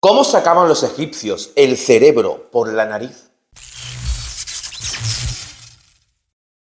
¿Cómo sacaban los egipcios el cerebro por la nariz?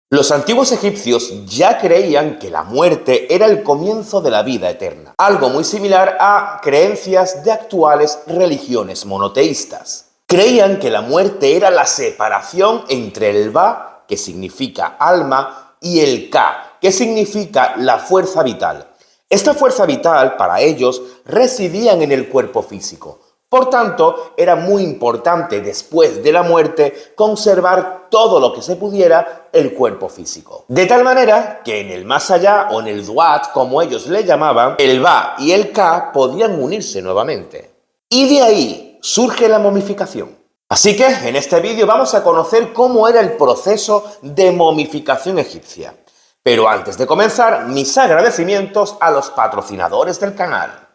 Los antiguos egipcios ya creían que la muerte era el comienzo de la vida eterna, algo muy similar a creencias de actuales religiones monoteístas. Creían que la muerte era la separación entre el Ba, que significa alma, y el Ka, que significa la fuerza vital. Esta fuerza vital, para ellos, residía en el cuerpo físico. Por tanto, era muy importante después de la muerte conservar todo lo que se pudiera el cuerpo físico. De tal manera que en el más allá, o en el Duat, como ellos le llamaban, el Ba y el Ka podían unirse nuevamente. Y de ahí surge la momificación. Así que en este vídeo vamos a conocer cómo era el proceso de momificación egipcia. Pero antes de comenzar, mis agradecimientos a los patrocinadores del canal.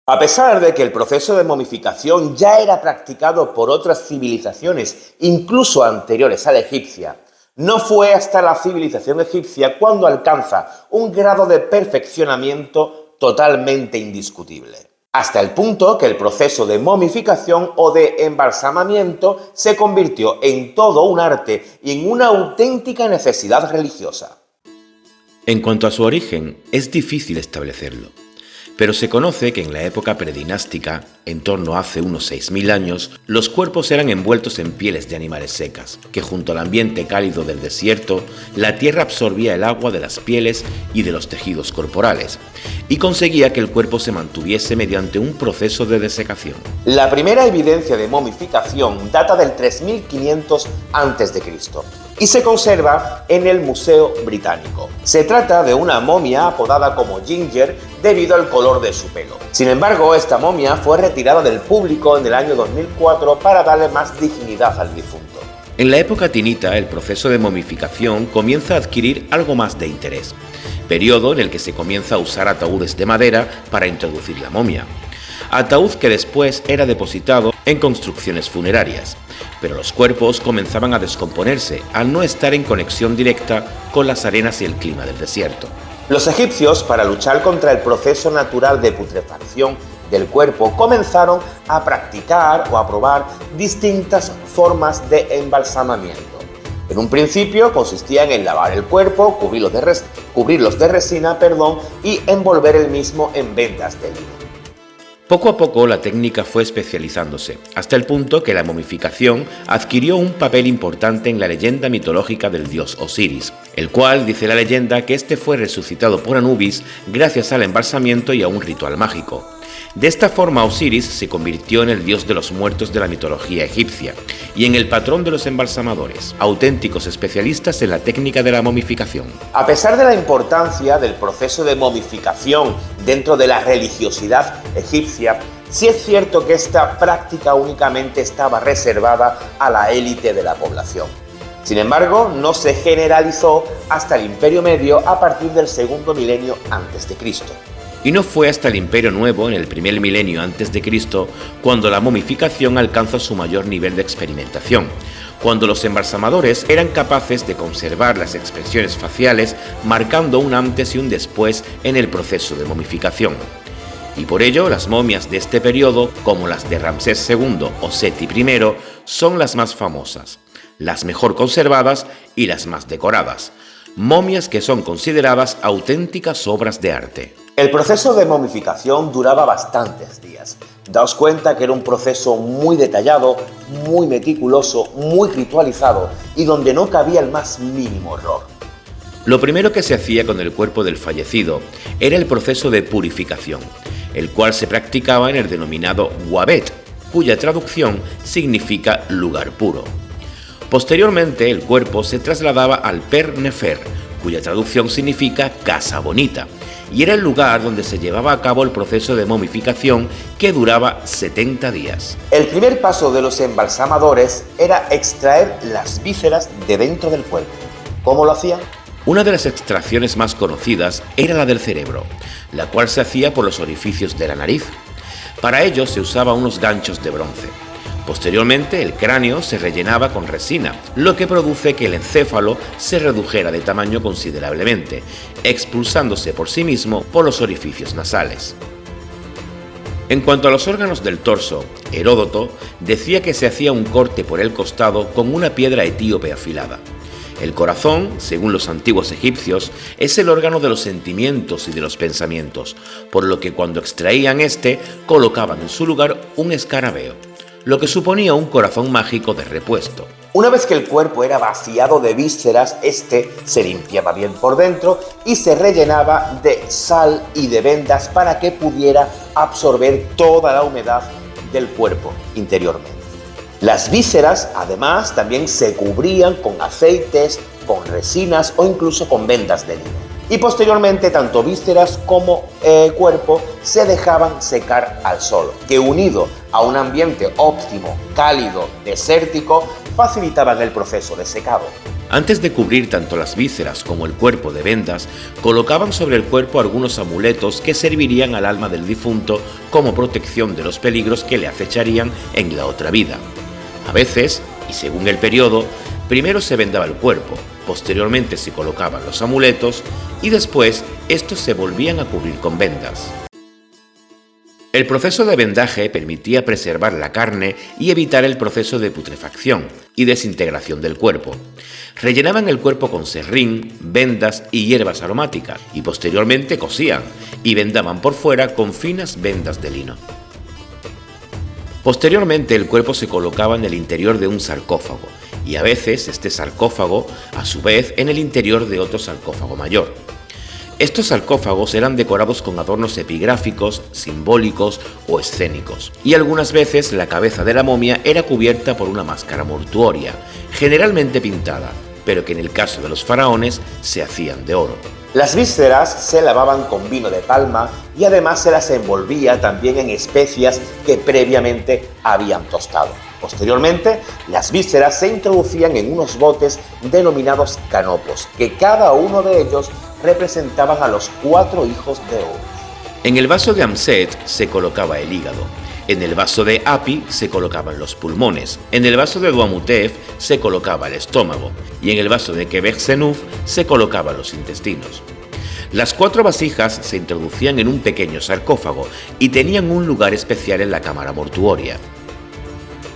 A pesar de que el proceso de momificación ya era practicado por otras civilizaciones, incluso anteriores a la egipcia, no fue hasta la civilización egipcia cuando alcanza un grado de perfeccionamiento totalmente indiscutible. Hasta el punto que el proceso de momificación o de embalsamamiento se convirtió en todo un arte y en una auténtica necesidad religiosa. En cuanto a su origen, es difícil establecerlo. Pero se conoce que en la época predinástica, en torno a hace unos 6.000 años, los cuerpos eran envueltos en pieles de animales secas, que junto al ambiente cálido del desierto, la tierra absorbía el agua de las pieles y de los tejidos corporales, y conseguía que el cuerpo se mantuviese mediante un proceso de desecación. La primera evidencia de momificación data del 3500 a.C. y se conserva en el Museo Británico. Se trata de una momia apodada como Ginger debido al color de su pelo. Sin embargo, esta momia fue retirada del público en el año 2004 para darle más dignidad al difunto. En la época tinita, el proceso de momificación comienza a adquirir algo más de interés, periodo en el que se comienza a usar ataúdes de madera para introducir la momia. Ataúd que después era depositado en construcciones funerarias, pero los cuerpos comenzaban a descomponerse al no estar en conexión directa con las arenas y el clima del desierto. Los egipcios, para luchar contra el proceso natural de putrefacción del cuerpo, comenzaron a practicar o a probar distintas formas de embalsamamiento. En un principio consistían en lavar el cuerpo, cubrirlos de resina y envolver el mismo en vendas de lino. Poco a poco la técnica fue especializándose, hasta el punto que la momificación adquirió un papel importante en la leyenda mitológica del dios Osiris, el cual dice la leyenda que este fue resucitado por Anubis gracias al embalsamiento y a un ritual mágico. De esta forma Osiris se convirtió en el dios de los muertos de la mitología egipcia y en el patrón de los embalsamadores, auténticos especialistas en la técnica de la momificación. A pesar de la importancia del proceso de momificación dentro de la religiosidad egipcia, sí es cierto que esta práctica únicamente estaba reservada a la élite de la población. Sin embargo, no se generalizó hasta el Imperio Medio a partir del segundo milenio antes de Cristo. Y no fue hasta el Imperio Nuevo, en el primer milenio antes de Cristo, cuando la momificación alcanza su mayor nivel de experimentación, cuando los embalsamadores eran capaces de conservar las expresiones faciales, marcando un antes y un después en el proceso de momificación. Y por ello, las momias de este periodo, como las de Ramsés II o Seti I, son las más famosas, las mejor conservadas y las más decoradas. Momias que son consideradas auténticas obras de arte. El proceso de momificación duraba bastantes días. Daos cuenta que era un proceso muy detallado, muy meticuloso, muy ritualizado y donde no cabía el más mínimo error. Lo primero que se hacía con el cuerpo del fallecido era el proceso de purificación, el cual se practicaba en el denominado Wabet, cuya traducción significa lugar puro. Posteriormente, el cuerpo se trasladaba al Per Nefer, cuya traducción significa casa bonita, y era el lugar donde se llevaba a cabo el proceso de momificación que duraba 70 días. El primer paso de los embalsamadores era extraer las vísceras de dentro del cuerpo. ¿Cómo lo hacían? Una de las extracciones más conocidas era la del cerebro, la cual se hacía por los orificios de la nariz. Para ello se usaban unos ganchos de bronce. Posteriormente, el cráneo se rellenaba con resina, lo que produce que el encéfalo se redujera de tamaño considerablemente, expulsándose por sí mismo por los orificios nasales. En cuanto a los órganos del torso, Heródoto decía que se hacía un corte por el costado con una piedra etíope afilada. El corazón, según los antiguos egipcios, es el órgano de los sentimientos y de los pensamientos, por lo que cuando extraían este, colocaban en su lugar un escarabeo, lo que suponía un corazón mágico de repuesto. Una vez que el cuerpo era vaciado de vísceras, este se limpiaba bien por dentro y se rellenaba de sal y de vendas para que pudiera absorber toda la humedad del cuerpo interiormente. Las vísceras, además, también se cubrían con aceites, con resinas o incluso con vendas de lino. Y posteriormente, tanto vísceras como cuerpo se dejaban secar al sol, que unido a un ambiente óptimo, cálido, desértico, facilitaban el proceso de secado. Antes de cubrir tanto las vísceras como el cuerpo de vendas, colocaban sobre el cuerpo algunos amuletos que servirían al alma del difunto como protección de los peligros que le acecharían en la otra vida. A veces, y según el periodo, primero se vendaba el cuerpo, posteriormente se colocaban los amuletos y después estos se volvían a cubrir con vendas. El proceso de vendaje permitía preservar la carne y evitar el proceso de putrefacción y desintegración del cuerpo. Rellenaban el cuerpo con serrín, vendas y hierbas aromáticas y posteriormente cosían y vendaban por fuera con finas vendas de lino. Posteriormente el cuerpo se colocaba en el interior de un sarcófago y a veces este sarcófago a su vez en el interior de otro sarcófago mayor. Estos sarcófagos eran decorados con adornos epigráficos, simbólicos o escénicos, y algunas veces la cabeza de la momia era cubierta por una máscara mortuoria, generalmente pintada, pero que en el caso de los faraones se hacían de oro. Las vísceras se lavaban con vino de palma y además se las envolvía también en especias que previamente habían tostado. Posteriormente, las vísceras se introducían en unos botes denominados canopos, que cada uno de ellos representaban a los 4 hijos de Horus. En el vaso de Amset se colocaba el hígado, en el vaso de Api se colocaban los pulmones, en el vaso de Duamutef se colocaba el estómago y en el vaso de Quebecsenuf se colocaban los intestinos. Las 4 vasijas se introducían en un pequeño sarcófago y tenían un lugar especial en la cámara mortuoria.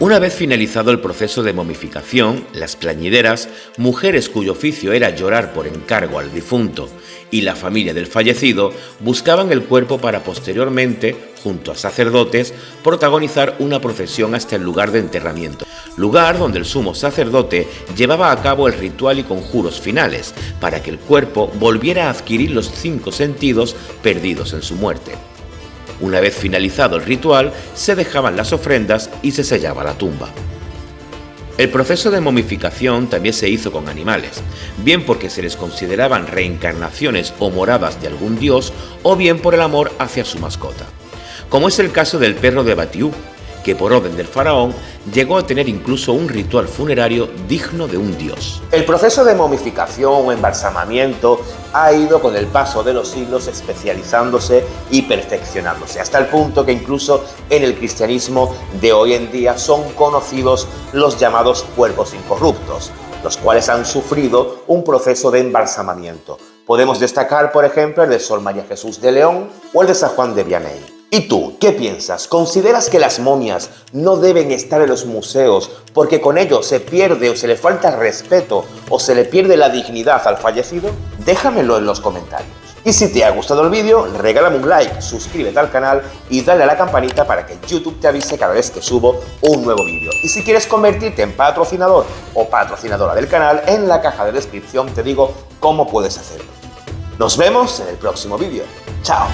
Una vez finalizado el proceso de momificación, las plañideras, mujeres cuyo oficio era llorar por encargo al difunto, y la familia del fallecido buscaban el cuerpo para posteriormente, junto a sacerdotes, protagonizar una procesión hasta el lugar de enterramiento, lugar donde el sumo sacerdote llevaba a cabo el ritual y conjuros finales para que el cuerpo volviera a adquirir los 5 sentidos perdidos en su muerte. Una vez finalizado el ritual, se dejaban las ofrendas y se sellaba la tumba. El proceso de momificación también se hizo con animales, bien porque se les consideraban reencarnaciones o moradas de algún dios, o bien por el amor hacia su mascota, como es el caso del perro de Batiú, que por orden del faraón llegó a tener incluso un ritual funerario digno de un dios. El proceso de momificación o embalsamamiento ha ido con el paso de los siglos especializándose y perfeccionándose, hasta el punto que incluso en el cristianismo de hoy en día son conocidos los llamados cuerpos incorruptos, los cuales han sufrido un proceso de embalsamamiento. Podemos destacar, por ejemplo, el de Sor María Jesús de León o el de San Juan de Vianney. ¿Y tú, qué piensas? ¿Consideras que las momias no deben estar en los museos porque con ello se pierde o se le falta el respeto o se le pierde la dignidad al fallecido? Déjamelo en los comentarios. Y si te ha gustado el vídeo, regálame un like, suscríbete al canal y dale a la campanita para que YouTube te avise cada vez que subo un nuevo vídeo. Y si quieres convertirte en patrocinador o patrocinadora del canal, en la caja de descripción te digo cómo puedes hacerlo. Nos vemos en el próximo vídeo. ¡Chao!